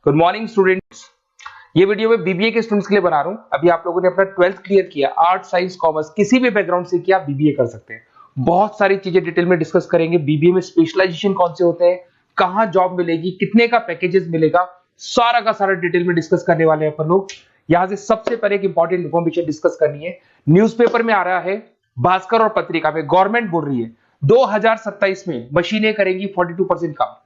Good morning students. ये video मैं BBA के स्टूडेंट्स के लिए बना रहा हूं। अभी आप लोगों ने अपना 12th क्लियर किया, आर्ट साइंस कॉमर्स किसी भी बैकग्राउंड से किया, बीबीए कर सकते हैं। बहुत सारी चीजें डिटेल में डिस्कस करेंगे। बीबीए में स्पेशलाइजेशन कौन से होते हैं, कहां जॉब मिलेगी, कितने का पैकेजेस मिलेगा, सारा का सारा डिटेल में डिस्कस करने वाले हैं अपन लोग। यहां से सबसे पहले एक इंपॉर्टेंट इन्फॉर्मेशन डिस्कस करनी है। न्यूज़पेपर में आ रहा है, भास्कर और पत्रिका में गवर्नमेंट बोल रही है 2027 में मशीनें करेंगी 42% काम।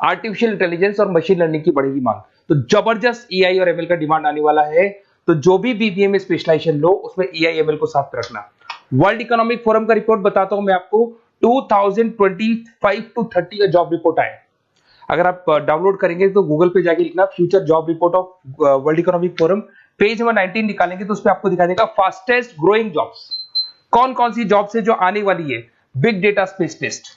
आर्टिफिशियल इंटेलिजेंस और मशीन लर्निंग की बढ़ेगी मांग, तो जबरदस्त एआई और एमएल का डिमांड आने वाला है। तो जो भी बीबीए में स्पेशलाइजेशन लो उसमें एआई एमएल को साथ रखना। वर्ल्ड इकोनॉमिक फोरम का रिपोर्ट बताता हूं मैं आपको, 2025 टू 30 का जॉब रिपोर्ट आया। अगर आप डाउनलोड करेंगे तो गूगल पे जाके लिखना future job report of world economic forum, page number 19 निकालेंगे तो उसमें आपको दिखा देगा फास्टेस्ट ग्रोइंग जॉब्स कौन कौन सी जॉब्स है जो आने वाली है। Big data specialist,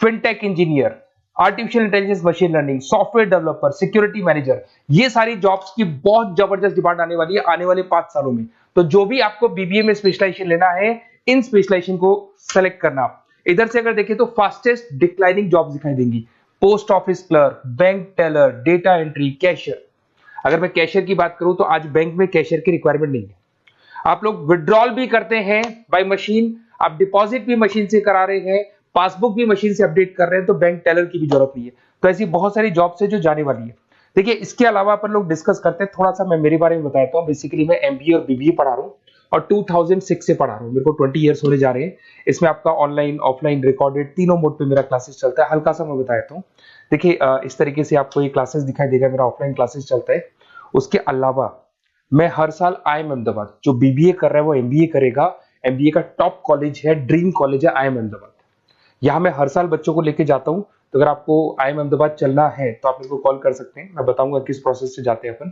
fintech engineer, artificial intelligence machine learning, software developer, security manager, ये सारी जॉब्स की बहुत जबरदस्त डिमांड आने वाली है आने वाले 5 सालों में। तो जो भी आपको बीबीए में स्पेशलाइजेशन लेना है, इन स्पेशलाइजेशन को सेलेक्ट करना। इधर से अगर देखें तो फास्टेस्ट डिक्लाइनिंग जॉब्स दिखाई देंगी, post office clerk, bank teller, data entry, cashier. अगर मैं कैशियर की बात करूं तो आज बैंक में कैशियर की रिक्वायरमेंट नहीं है। आप लोग विड्रॉल भी करते हैं बाय मशीन, आप डिपॉजिट भी मशीन से करा रहे हैं, पासबुक भी मशीन से अपडेट कर रहे हैं, तो बैंक टेलर की भी जरूरत नहीं है। तो ऐसी बहुत सारी जॉब्स है जो जाने वाली है। देखिए, इसके अलावा अपन लोग डिस्कस करते हैं, थोड़ा सा मैं मेरे बारे में बताता हूँ। बेसिकली मैं एमबीए और बीबीए पढ़ा रहा हूँ और 2006 से पढ़ा रहा हूँ। मेरे को 20 ईयर्स होने जा रहे हैं। इसमें आपका ऑनलाइन, ऑफलाइन, रिकॉर्डेड तीनों मोड पे मेरा क्लासेस चलता है। हल्का सा मैं बताता हूँ। देखिए, इस तरीके से आपको ये क्लासेस दिखाई देगा, मेरा ऑफलाइन क्लासेस चलता है। उसके अलावा मैं हर साल आईएम अहमदाबाद, जो बीबीए कर रहा है वो एमबीए करेगा। एमबीए का टॉप कॉलेज है, ड्रीम कॉलेज है आईएम अहमदाबाद। यहाँ मैं हर साल बच्चों को लेके जाता हूँ। तो अगर आपको आईएम अहमदाबाद चलना है तो आप मेरे को कॉल कर सकते हैं, मैं बताऊंगा किस प्रोसेस से जाते हैं अपन।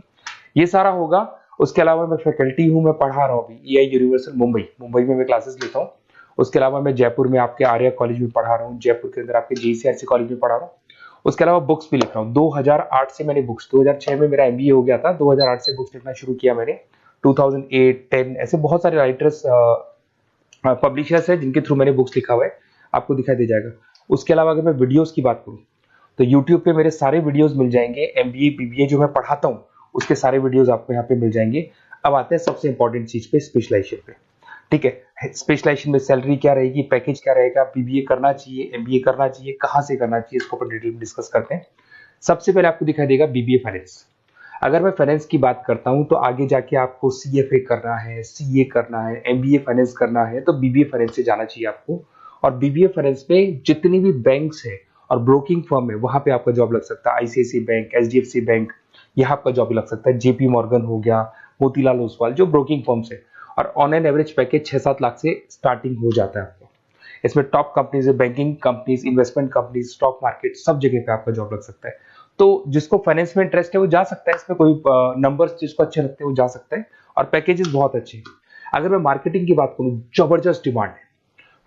ये सारा होगा। उसके अलावा मैं फैकल्टी हूँ, मैं पढ़ा रहा हूँ अभी एआई यूनिवर्सल मुंबई में मैं क्लासेस लेता हूँ। उसके अलावा मैं जयपुर में आपके आर्या कॉलेज में पढ़ा रहा हूँ, जयपुर के अंदर आपके जीसीआरसी कॉलेज में पढ़ा रहा हूँ। उसके अलावा बुक्स भी लिख रहा हूँ। 2008 से मैंने बुक्स, 2006 में मेरा एमबीए हो गया था, 2008 से बुक्स लिखना शुरू किया मैंने। 2008, 10 ऐसे बहुत सारे राइटर्स, पब्लिशर्स है जिनके थ्रू मैंने बुक्स लिखा हुआ है, आपको दिखाई दे जाएगा। उसके अलावा अगर मैं वीडियोस की बात करूँ तो यूट्यूब पे मेरे सारे वीडियोस मिल जाएंगे। एमबीए बीबीए जो मैं पढ़ाता हूँ उसके सारे वीडियोस आपको यहाँ पे मिल जाएंगे। अब आते हैं सबसे इंपॉर्टेंट चीज पे, स्पेशलाइजेशन पे। ठीक है, स्पेशलाइजेशन में सैलरी क्या रहेगी, पैकेज क्या रहेगा, बीबीए करना चाहिए, एमबीए करना चाहिए, कहाँ से करना चाहिए, इसको अपन डिटेल में डिस्कस करते हैं। सबसे पहले आपको दिखाई देगा बीबीए फाइनेंस। अगर मैं फाइनेंस की बात करता हूं तो आगे जाके आपको सीएफए करना है, सीए करना है, एमबीए फाइनेंस करना है, तो बीबीए फाइनेंस से जाना चाहिए आपको। और बीबीए फाइनेंस में जितनी भी बैंक्स है और ब्रोकिंग फर्म है वहां पे आपका जॉब लग सकता है। आईसीआईसीआई बैंक, एचडीएफसी बैंक, यहाँ आपका जॉब लग सकता है। जेपी मॉर्गन हो गया, मोतीलाल ओसवाल, जो ब्रोकिंग फर्म्स है। और on an average package 6-7 lakh से स्टार्टिंग हो जाता है आपको। इसमें टॉप कंपनीज है, banking companies, investment companies, stock market, सब जगह पे आपका जॉब लग सकता है। तो जिसको फाइनेंस में इंटरेस्ट है वो जा सकता है, इसमें कोई नंबर्स जिसको अच्छे लगते हैं वो जा सकता है, और पैकेजेस बहुत अच्छे हैं। अगर मैं मार्केटिंग की बात करूं, जबरदस्त डिमांड है।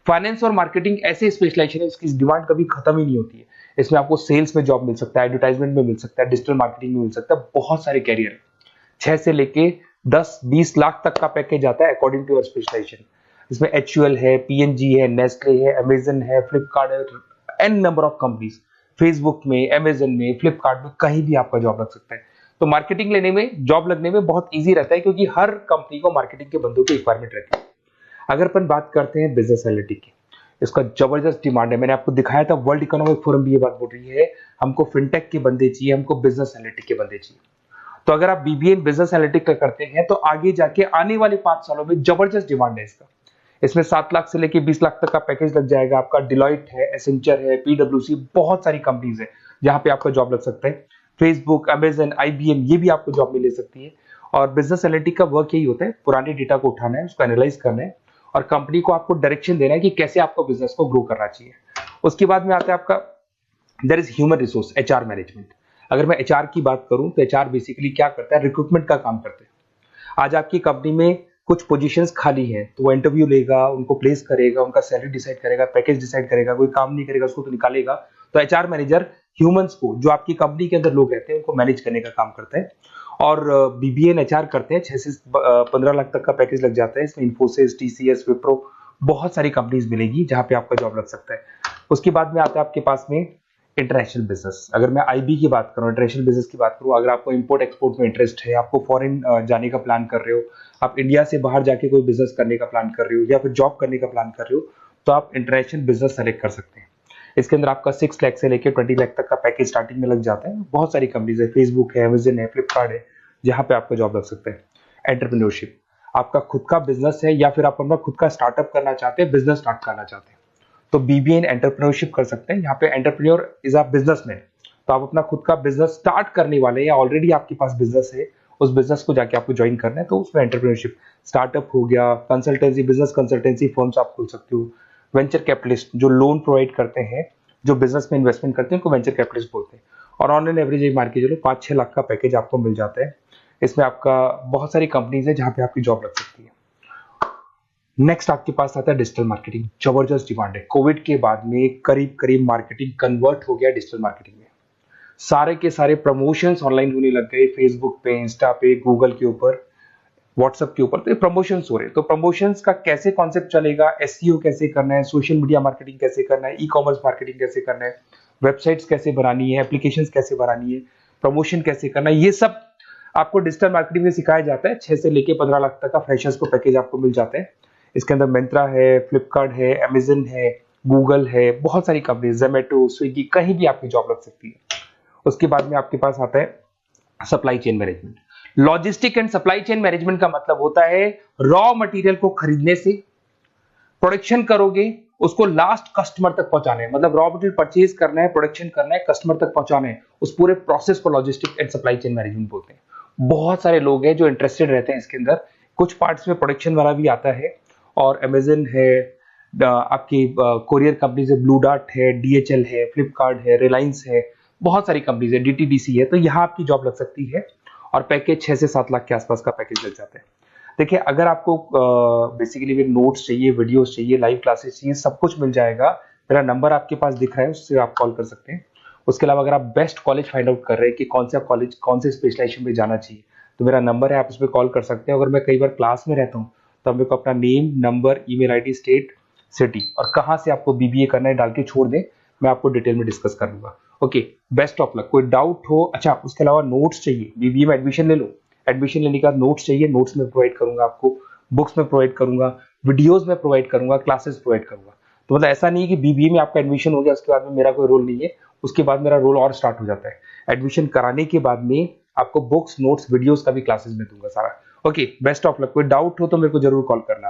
फाइनेंस और मार्केटिंग ऐसे स्पेशलाइजेशन है, इसकी डिमांड कभी खत्म ही नहीं होती है। इसमें आपको सेल्स में जॉब मिल सकता है, एडवर्टाइजमेंट में मिल सकता है, डिजिटल मार्केटिंग में मिल सकता है, बहुत सारे कैरियर है। 6 से लेके 10-20 लाख तक का पैकेज आता है अकॉर्डिंग टू योर स्पेशलाइजेशन। इसमें एचयूएल है, पीएनजी है, नेस्ले है, अमेजन है, फ्लिपकार्ट है, n number of companies. Facebook में, अमेजन में, फ्लिपकार्ट में, कहीं भी आपका जॉब लग सकता है। तो मार्केटिंग लेने में, जॉब लगने में बहुत इजी रहता है, क्योंकि हर कंपनी को मार्केटिंग के बंदों की रिक्वायरमेंट रहती है। अगर अपन बात करते हैं बिजनेस एनालिटिक की, इसका जबरदस्त डिमांड है। मैंने आपको दिखाया था, वर्ल्ड इकोनॉमिक फोरम भी ये बात बोल रही है, हमको फिनटेक के बंदे चाहिए, हमको बिजनेस एनालिटिक के बंदे चाहिए। तो अगर आप बीबीए इन बिजनेस एनालिटिक का करते हैं तो आगे जाके आने वाले 5 सालों में जबरदस्त डिमांड है इसका। इसमें 7 लाख से लेके 20 लाख तक का पैकेज लग जाएगा आपका। डिलॉइट है, एसेंचर है, पीडब्ल्यूसी, बहुत सारी कंपनीज है जहां पे आपका जॉब लग सकता है। फेसबुक, अमेजन, आईबीएम, ये भी आपको जॉब में ले सकती है। और बिजनेस एनालिटिक का वर्क यही होता है, पुराने डेटा को उठाना है, उसको एनालाइज करना है और कंपनी को आपको डायरेक्शन देना है कि कैसे आपको बिजनेस को ग्रो करना चाहिए। उसके बाद में आता है आपका, there is human resource, HR management. अगर मैं एचआर की बात करूं तो एचआर बेसिकली क्या करता है, रिक्रूटमेंट का काम करते हैं। आज आपकी कंपनी में कुछ पोजीशंस खाली हैं तो वो इंटरव्यू लेगा, उनको प्लेस करेगा, उनका सैलरी डिसाइड करेगा, पैकेज डिसाइड करेगा। कोई काम नहीं करेगा उसको तो निकालेगा। तो एचआर मैनेजर ह्यूमंस को, जो आपकी कंपनी के अंदर लोग रहते हैं, उनको मैनेज करने का काम करता है। और बीबीए एचआर करते हैं, 6 से 15 लाख तक का पैकेज लग जाता है। इसमें इन्फोसिस, टीसीएस, विप्रो, बहुत सारी कंपनीज मिलेगी जहां पे आपका जॉब लग सकता है। उसके बाद में आता है आपके पास में इंटरनेशनल बिजनेस, अगर मैं आईबी की बात करूं, इंटरनेशनल बिजनेस की बात करूं, अगर आपको इंपोर्ट एक्सपोर्ट में इंटरेस्ट है, आपको फॉरेन जाने का प्लान कर रहे हो, आप इंडिया से बाहर जाके कोई बिजनेस करने का प्लान कर रहे हो या फिर जॉब करने का प्लान कर रहे हो, तो आप इंटरनेशनल बिजनेस सेलेक्ट कर सकते हैं। इसके अंदर आपका 6 लाख से लेकर 20 लाख तक का पैकेज स्टार्टिंग में लग जाता है। बहुत सारी कंपनीज है, फेसबुक है, अमेजन है, फ्लिपकार्ट है, जहां पे आपका जॉब लग सकता है। एंटरप्रेन्योरशिप, आपका खुद का बिजनेस है या फिर आप अपना खुद का स्टार्टअप करना चाहते हैं, बिजनेस स्टार्ट करना चाहते हैं, तो बीबीए इन एंटरप्रेन्योरशिप कर सकते हैं। यहाँ पे एंटरप्रेन्योर इज अ बिजनेसमैन, तो आप अपना खुद का बिजनेस स्टार्ट करने वाले हैं या ऑलरेडी आपके पास बिजनेस है, उस बिजनेस को जाके आपको ज्वाइन करना है, तो उसमें एंटरप्रेन्योरशिप। स्टार्टअप हो गया, कंसल्टेंसी, बिजनेस कंसल्टेंसी फर्म्स आप खोल सकते हो। वेंचर कैपिटलिस्ट जो लोन प्रोवाइड करते हैं, जो बिजनेस में इन्वेस्टमेंट करते हैं, उनको वेंचर कैपिटलिस्ट बोलते हैं। और ऑन एन एवरेज एक मार्केट चलो 5-6 लाख का पैकेज आपको मिल जाता है। इसमें आपका बहुत सारी कंपनीज है जहां पे आपकी जॉब लग सकती है। नेक्स्ट आपके पास आता है डिजिटल मार्केटिंग। जबरदस्त डिमांड है, कोविड के बाद में करीब करीब मार्केटिंग कन्वर्ट हो गया डिजिटल मार्केटिंग में। सारे के सारे प्रमोशंस ऑनलाइन होने लग गए, फेसबुक पे, इंस्टा पे, गूगल के ऊपर, व्हाट्सएप के ऊपर, तो ये प्रमोशंस हो रहे हैं। तो प्रमोशंस का कैसे कॉन्सेप्ट चलेगा, एसईओ कैसे करना है, सोशल मीडिया मार्केटिंग कैसे करना है, ई कॉमर्स मार्केटिंग कैसे करना है, वेबसाइट्स कैसे बनानी है, एप्लीकेशंस कैसे बनानी है, प्रमोशन कैसे करना है, ये सब आपको डिजिटल मार्केटिंग में सिखाया जाता है। 6 से लेके 15 लाख तक का फ्रेशर्स को पैकेज आपको मिल जाता है। इसके अंदर मिंत्रा है, फ्लिपकार्ट है, अमेजन है, गूगल है, बहुत सारी कंपनी, जोमेटो, स्विगी, कहीं भी आपकी जॉब लग सकती है। उसके बाद में आपके पास आता है supply chain management. Logistic and supply chain management का मतलब होता है रॉ मटेरियल को खरीदने से, प्रोडक्शन करोगे, उसको लास्ट कस्टमर तक पहुंचाना है, मतलब रॉ मटेरियल परचेज करना है, प्रोडक्शन करना है, कस्टमर तक पहुंचाना है, उस पूरे प्रोसेस को logistic and supply chain management बोलते हैं। बहुत सारे लोग हैं जो इंटरेस्टेड रहते हैं इसके अंदर। कुछ पार्ट्स में प्रोडक्शन वाला भी आता है, और अमेजन है, आपकी कोरियर कंपनी से ब्लू डार्ट है, डीएचएल है, फ्लिपकार्ट है, रिलायंस है, बहुत सारी कंपनीज है, डीटीडीसी है, तो यहाँ आपकी जॉब लग सकती है। और पैकेज 6 से 7 लाख के आसपास का पैकेज लग जाता है। देखिए, अगर आपको बेसिकली भी नोट्स चाहिए, वीडियोस चाहिए, लाइव क्लासेस चाहिए, सब कुछ मिल जाएगा। मेरा नंबर आपके पास दिख रहा है, उससे आप कॉल कर सकते हैं। उसके अलावा अगर आप बेस्ट कॉलेज फाइंड आउट कर रहे हैं कि कौन सा कॉलेज, कौन से स्पेशलाइजेशन में जाना चाहिए, तो मेरा नंबर है, आप उस पर कॉल कर सकते हैं। अगर मैं कई बार क्लास में रहता हूँ तो आप मेरे को अपना name, number, email ID, state, city और कहाँ से आपको बीबीए करना है डाल के छोड़ दें, मैं आपको डिटेल में डिस्कस कर लूंगा। Okay, best of luck. कोई डाउट हो, अच्छा उसके अलावा नोट्स चाहिए, बीबीए में एडमिशन ले लो, एडमिशन लेने के बाद नोट्स चाहिए, नोट्स में प्रोवाइड करूंगा आपको, बुक्स में प्रोवाइड करूंगा, वीडियोस में प्रोवाइड करूंगा, क्लासेस प्रोवाइड करूंगा। तो मतलब ऐसा नहीं है कि बीबीए में आपका एडमिशन हो गया उसके बाद में मेरा कोई रोल नहीं है, उसके बाद मेरा रोल और स्टार्ट हो जाता है। एडमिशन कराने के बाद में आपको बुक्स, नोट्स, वीडियोस का भी क्लासेस में दूंगा सारा। Okay, best of luck. कोई डाउट हो तो मेरे को जरूर कॉल करना।